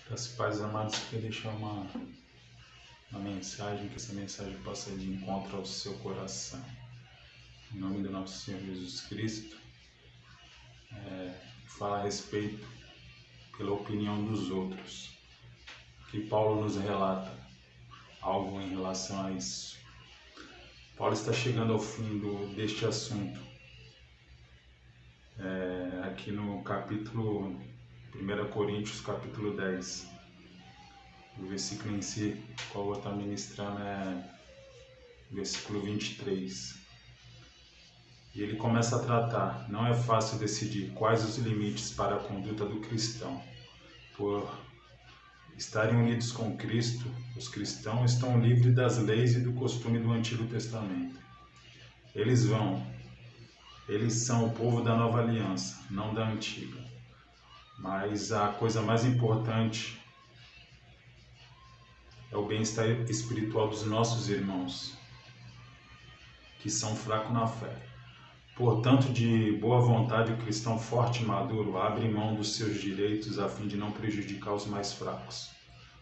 Graças e paz, amados, queria deixar uma mensagem, que essa mensagem possa ir de encontro ao seu coração. Em nome do nosso Senhor Jesus Cristo, fala a respeito pela opinião dos outros, que Paulo nos relata algo em relação a isso. Paulo está chegando ao fim deste assunto, aqui no capítulo 1 Coríntios, capítulo 10. O versículo em si, qual eu vou estar ministrando, é o versículo 23. E ele começa a tratar: não é fácil decidir quais os limites para a conduta do cristão. Por estarem unidos com Cristo, os cristãos estão livres das leis e do costume do Antigo Testamento. Eles são o povo da nova aliança, não da antiga. Mas a coisa mais importante é o bem-estar espiritual dos nossos irmãos, que são fracos na fé. Portanto, de boa vontade, o cristão forte e maduro abre mão dos seus direitos a fim de não prejudicar os mais fracos.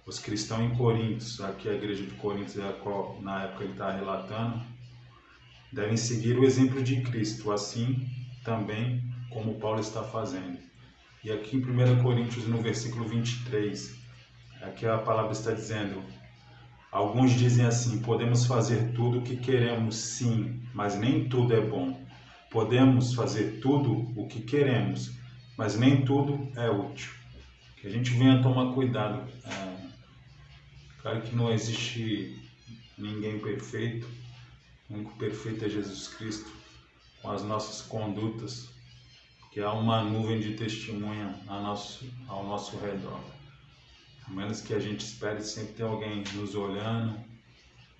Os cristãos em Coríntios, aqui a igreja de Coríntios, a qual na época ele está relatando, devem seguir o exemplo de Cristo, assim também como Paulo está fazendo. E aqui em 1 Coríntios, no versículo 23, aqui a palavra está dizendo: alguns dizem assim, podemos fazer tudo o que queremos, sim, mas nem tudo é bom. Podemos fazer tudo o que queremos, mas nem tudo é útil. Que a gente venha tomar cuidado. Claro que não existe ninguém perfeito. O único perfeito é Jesus Cristo, com as nossas condutas, que há uma nuvem de testemunha ao nosso redor. A menos que a gente espere, sempre tem alguém nos olhando,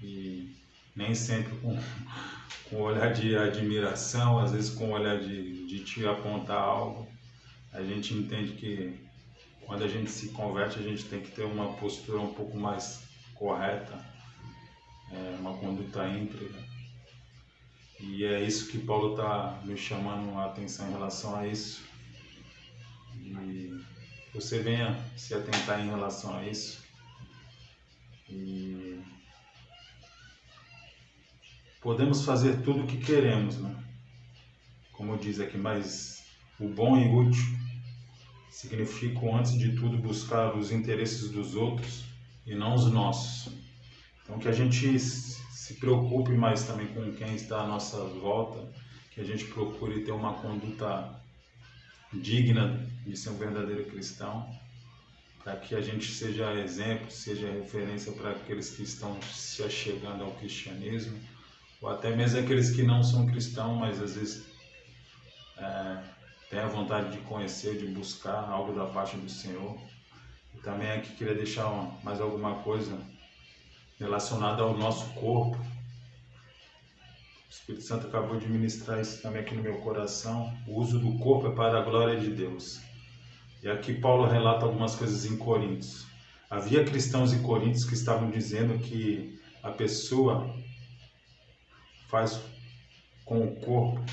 e nem sempre com olhar de admiração, às vezes com olhar de te apontar algo. A gente entende que quando a gente se converte, a gente tem que ter uma postura um pouco mais correta, uma conduta íntegra. E é isso que Paulo está me chamando a atenção em relação a isso. E você venha se atentar em relação a isso. E podemos fazer tudo o que queremos, né? Como diz aqui, mas o bom e útil significa, antes de tudo, buscar os interesses dos outros e não os nossos. Então, que a gente se preocupe mais também com quem está à nossa volta, que a gente procure ter uma conduta digna de ser um verdadeiro cristão, para que a gente seja exemplo, seja referência para aqueles que estão se achegando ao cristianismo, ou até mesmo aqueles que não são cristãos, mas às vezes têm a vontade de conhecer, de buscar algo da parte do Senhor. E também aqui queria deixar mais alguma coisa relacionada ao nosso corpo. O Espírito Santo acabou de ministrar isso também aqui no meu coração. O uso do corpo é para a glória de Deus. E aqui Paulo relata algumas coisas em Coríntios. Havia cristãos em Coríntios que estavam dizendo que a pessoa faz com o corpo,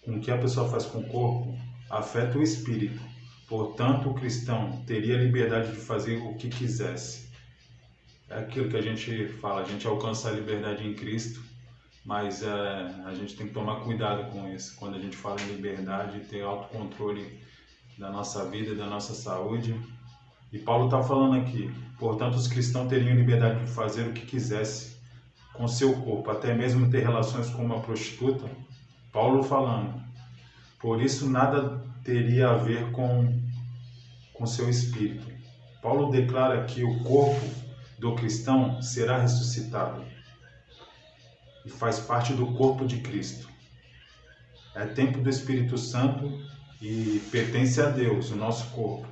com o que a pessoa faz com o corpo, afeta o espírito. Portanto, o cristão teria a liberdade de fazer o que quisesse. É aquilo que a gente fala, a gente alcança a liberdade em Cristo, mas a gente tem que tomar cuidado com isso. Quando a gente fala em liberdade, ter autocontrole da nossa vida e da nossa saúde. E Paulo está falando aqui: portanto, os cristãos teriam liberdade de fazer o que quisesse com seu corpo, até mesmo ter relações com uma prostituta. Paulo falando: por isso nada teria a ver com seu espírito. Paulo declara que o corpo do cristão será ressuscitado e faz parte do corpo de Cristo. É templo do Espírito Santo e pertence a Deus, o nosso corpo.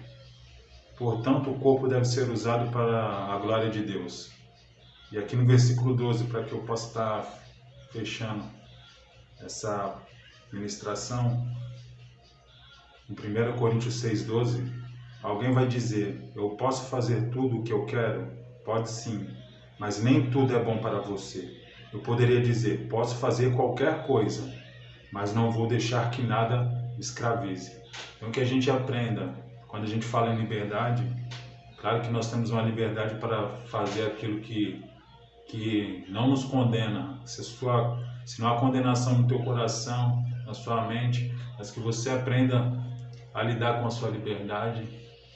Portanto, o corpo deve ser usado para a glória de Deus. E aqui no versículo 12, para que eu possa estar fechando essa ministração, em 1 Coríntios 6,12, alguém vai dizer: eu posso fazer tudo o que eu quero? Pode sim, mas nem tudo é bom para você. Eu poderia dizer: posso fazer qualquer coisa, mas não vou deixar que nada me escravize. Então que a gente aprenda, quando a gente fala em liberdade, Claro que nós temos uma liberdade para fazer aquilo que não nos condena. Se não há condenação no teu coração, na sua mente, mas que você aprenda a lidar com a sua liberdade,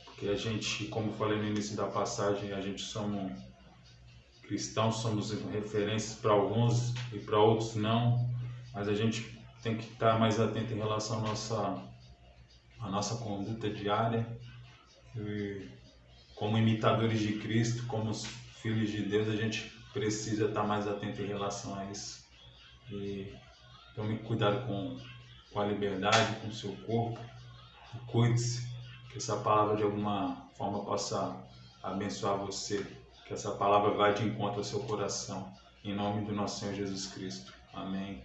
porque a gente, como falei no início da passagem, a gente somos cristãos, somos referências para alguns e para outros não, mas a gente tem que estar mais atento em relação à nossa conduta diária, e como imitadores de Cristo, como os filhos de Deus, a gente precisa estar mais atento em relação a isso. E tome cuidado com a liberdade, com o seu corpo, cuide-se, que essa palavra de alguma forma possa abençoar você, que essa palavra vá de encontro ao seu coração, em nome do nosso Senhor Jesus Cristo. Amém.